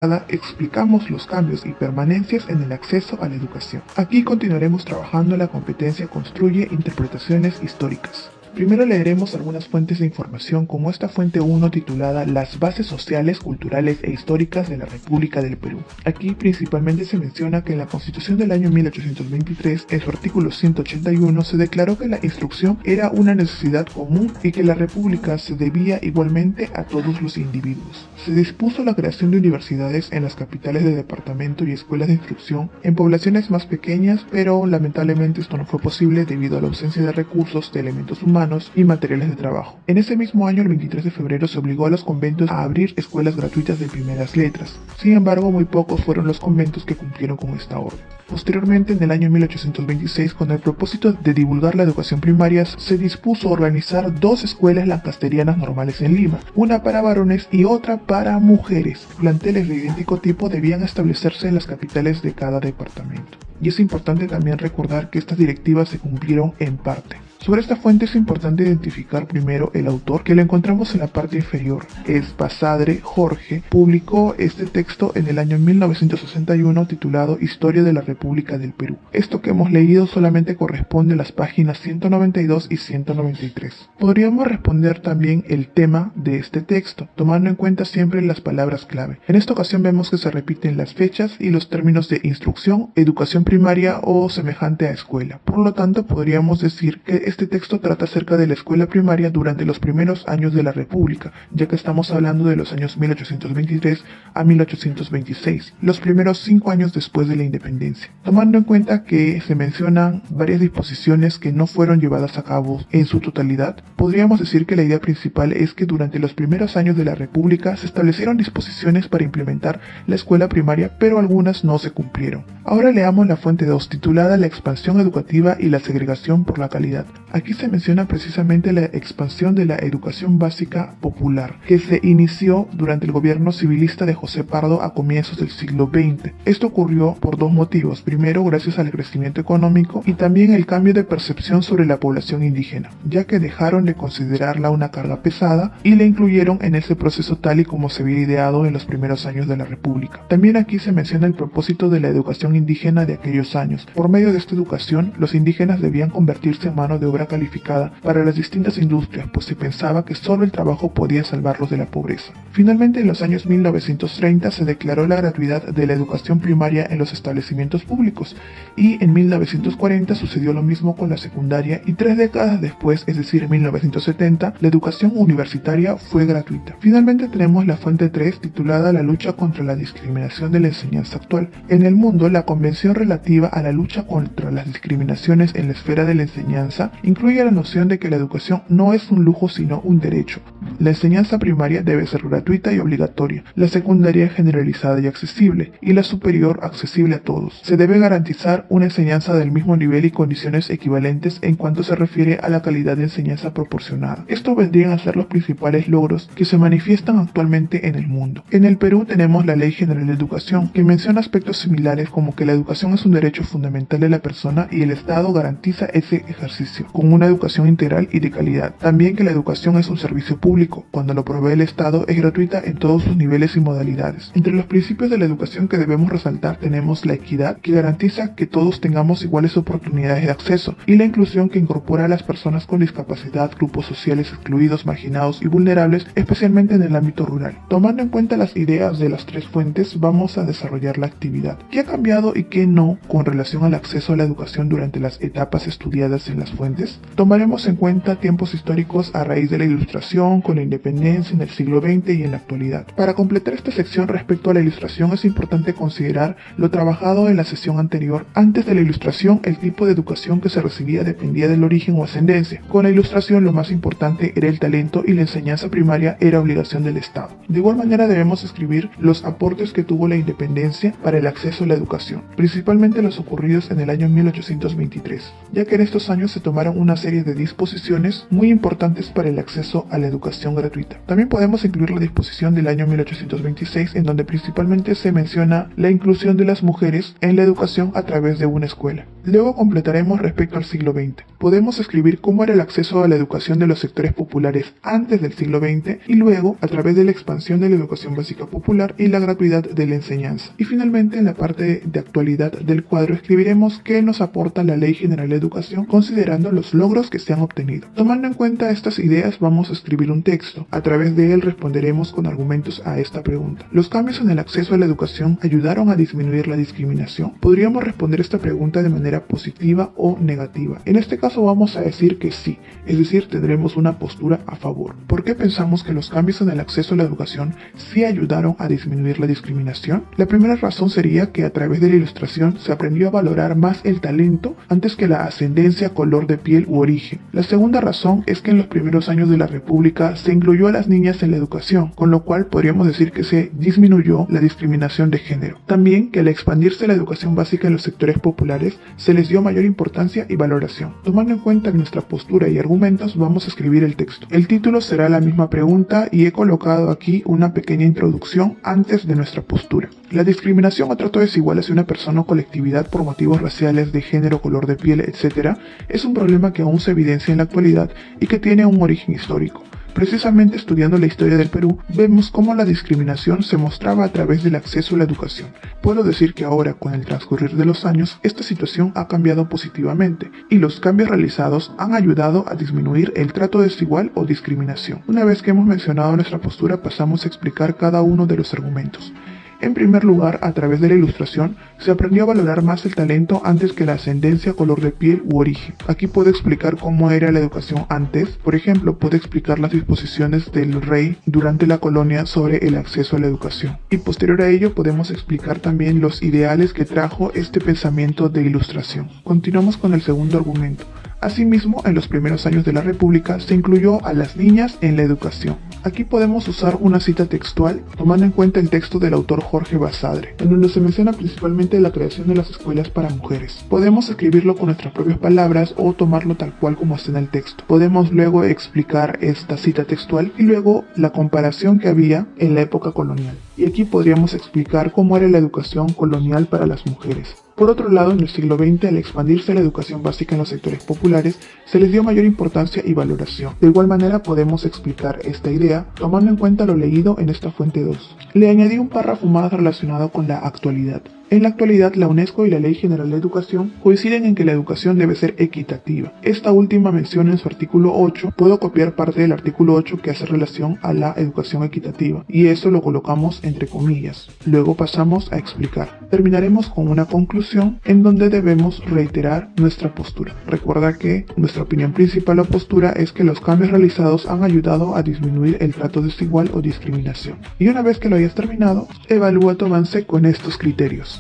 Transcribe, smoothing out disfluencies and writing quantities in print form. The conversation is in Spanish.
explicamos los cambios y permanencias en el acceso a la educación. Aquí continuaremos trabajando la competencia Construye interpretaciones históricas. Primero leeremos algunas fuentes de información como esta fuente 1 titulada Las bases sociales, culturales e históricas de la República del Perú. Aquí principalmente se menciona que en la Constitución del año 1823, en su artículo 181, se declaró que la instrucción era una necesidad común y que la República se debía igualmente a todos los individuos. Se dispuso la creación de universidades en las capitales de departamento y escuelas de instrucción en poblaciones más pequeñas, pero lamentablemente esto no fue posible debido a la ausencia de recursos, de elementos humanos y materiales de trabajo. En ese mismo año, el 23 de febrero, se obligó a los conventos a abrir escuelas gratuitas de primeras letras. Sin embargo, muy pocos fueron los conventos que cumplieron con esta orden. Posteriormente, en el año 1826, con el propósito de divulgar la educación primaria, se dispuso organizar dos escuelas lancasterianas normales en Lima, una para varones y otra para mujeres. Planteles de idéntico tipo debían establecerse en las capitales de cada departamento. Y es importante también recordar que estas directivas se cumplieron en parte. Sobre esta fuente es importante identificar primero el autor, que lo encontramos en la parte inferior. Es Basadre Jorge. Publicó este texto en el año 1961 titulado Historia de la República del Perú. Esto que hemos leído solamente corresponde a las páginas 192 y 193. Podríamos responder también el tema de este texto, tomando en cuenta siempre las palabras clave. En esta ocasión vemos que se repiten las fechas y los términos de instrucción, educación primaria o semejante a escuela. Por lo tanto, podríamos decir que este texto trata acerca de la escuela primaria durante los primeros años de la República, ya que estamos hablando de los años 1823 a 1826, los primeros 5 años después de la independencia. Tomando en cuenta que se mencionan varias disposiciones que no fueron llevadas a cabo en su totalidad, podríamos decir que la idea principal es que durante los primeros años de la República se establecieron disposiciones para implementar la escuela primaria, pero algunas no se cumplieron. Ahora leamos la fuente 2, titulada La expansión educativa y la segregación por la calidad. Aquí se menciona precisamente la expansión de la educación básica popular, que se inició durante el gobierno civilista de José Pardo a comienzos del siglo XX. Esto ocurrió por dos motivos. Primero, gracias al crecimiento económico y también el cambio de percepción sobre la población indígena, ya que dejaron de considerarla una carga pesada y la incluyeron en ese proceso tal y como se había ideado en los primeros años de la República. También aquí se menciona el propósito de la educación indígena de aquellos años. Por medio de esta educación, los indígenas debían convertirse en mano de obra calificada para las distintas industrias, pues se pensaba que solo el trabajo podía salvarlos de la pobreza. Finalmente, en los años 1930 se declaró la gratuidad de la educación primaria en los establecimientos públicos y en 1940 sucedió lo mismo con la secundaria y 3 décadas después, es decir, en 1970, la educación universitaria fue gratuita. Finalmente tenemos la fuente 3 titulada La lucha contra la discriminación de la enseñanza actual. En el mundo, la Convención relativa a la lucha contra las discriminaciones en la esfera de la enseñanza incluye la noción de que la educación no es un lujo sino un derecho. La enseñanza primaria debe ser gratuita y obligatoria, la secundaria generalizada y accesible, y la superior accesible a todos. Se debe garantizar una enseñanza del mismo nivel y condiciones equivalentes en cuanto se refiere a la calidad de enseñanza proporcionada. Estos vendrían a ser los principales logros que se manifiestan actualmente en el mundo. En el Perú tenemos la Ley General de Educación, que menciona aspectos similares como que la educación es un derecho fundamental de la persona y el Estado garantiza ese ejercicio con una educación integral y de calidad. También que la educación es un servicio público. Cuando lo provee el Estado es gratuita en todos sus niveles y modalidades. Entre los principios de la educación que debemos resaltar tenemos la equidad, que garantiza que todos tengamos iguales oportunidades de acceso, y la inclusión, que incorpora a las personas con discapacidad, grupos sociales excluidos, marginados y vulnerables, especialmente en el ámbito rural. Tomando en cuenta las ideas de las tres fuentes, vamos a desarrollar la actividad. ¿Qué ha cambiado y qué no con relación al acceso a la educación durante las etapas estudiadas en las fuentes? Tomaremos en cuenta tiempos históricos a raíz de la Ilustración, con la independencia en el siglo XX y en la actualidad. Para completar esta sección respecto a la Ilustración, es importante considerar lo trabajado en la sesión anterior. Antes de la Ilustración, el tipo de educación que se recibía dependía del origen o ascendencia. Con la Ilustración, lo más importante era el talento y la enseñanza primaria era obligación del Estado. De igual manera, debemos escribir los aportes que tuvo la independencia para el acceso a la educación, principalmente los ocurridos en el año 1823, ya que en estos años se tomaron una serie de disposiciones muy importantes para el acceso a la educación gratuita. También podemos incluir la disposición del año 1826, en donde principalmente se menciona la inclusión de las mujeres en la educación a través de una escuela. Luego completaremos respecto al siglo XX. Podemos escribir cómo era el acceso a la educación de los sectores populares antes del siglo XX y luego a través de la expansión de la educación básica popular y la gratuidad de la enseñanza. Y finalmente, en la parte de actualidad del cuadro escribiremos qué nos aporta la Ley General de Educación considerando los logros que se han obtenido. Tomando en cuenta estas ideas, vamos a escribir un texto. A través de él responderemos con argumentos a esta pregunta. ¿Los cambios en el acceso a la educación ayudaron a disminuir la discriminación? Podríamos responder esta pregunta de manera positiva o negativa. En este caso vamos a decir que sí, es decir, tendremos una postura a favor. ¿Por qué pensamos que los cambios en el acceso a la educación sí ayudaron a disminuir la discriminación? La primera razón sería que a través de la ilustración se aprendió a valorar más el talento antes que la ascendencia, color de piel u origen. La segunda razón es que en los primeros años de la República se incluyó a las niñas en la educación, con lo cual podríamos decir que se disminuyó la discriminación de género. También que al expandirse la educación básica en los sectores populares se les dio mayor importancia y valoración. Tomando en cuenta nuestra postura y argumentos, vamos a escribir el texto. El título será la misma pregunta y he colocado aquí una pequeña introducción antes de nuestra postura. La discriminación o trato desigual hacia una persona o colectividad por motivos raciales, de género, color de piel, etc. es un problema que aún se evidencia en la actualidad y que tiene un origen histórico. Precisamente estudiando la historia del Perú, vemos cómo la discriminación se mostraba a través del acceso a la educación. Puedo decir que ahora, con el transcurrir de los años, esta situación ha cambiado positivamente y los cambios realizados han ayudado a disminuir el trato desigual o discriminación. Una vez que hemos mencionado nuestra postura, pasamos a explicar cada uno de los argumentos. En primer lugar, a través de la ilustración, se aprendió a valorar más el talento antes que la ascendencia, color de piel u origen. Aquí puedo explicar cómo era la educación antes. Por ejemplo, puedo explicar las disposiciones del rey durante la colonia sobre el acceso a la educación. Y posterior a ello podemos explicar también los ideales que trajo este pensamiento de ilustración. Continuamos con el segundo argumento. Asimismo, en los primeros años de la República se incluyó a las niñas en la educación. Aquí podemos usar una cita textual tomando en cuenta el texto del autor Jorge Basadre, en donde se menciona principalmente la creación de las escuelas para mujeres. Podemos escribirlo con nuestras propias palabras o tomarlo tal cual como está en el texto. Podemos luego explicar esta cita textual y luego la comparación que había en la época colonial. Y aquí podríamos explicar cómo era la educación colonial para las mujeres. Por otro lado, en el siglo XX, al expandirse la educación básica en los sectores populares, se les dio mayor importancia y valoración. De igual manera, podemos explicar esta idea tomando en cuenta lo leído en esta fuente 2. Le añadí un párrafo más relacionado con la actualidad. En la actualidad, la UNESCO y la Ley General de Educación coinciden en que la educación debe ser equitativa. Esta última menciona en su artículo 8, puedo copiar parte del artículo 8 que hace relación a la educación equitativa, y eso lo colocamos entre comillas. Luego pasamos a explicar. Terminaremos con una conclusión en donde debemos reiterar nuestra postura. Recuerda que nuestra opinión principal o postura es que los cambios realizados han ayudado a disminuir el trato desigual o discriminación. Y una vez que lo hayas terminado, evalúa tu avance con estos criterios.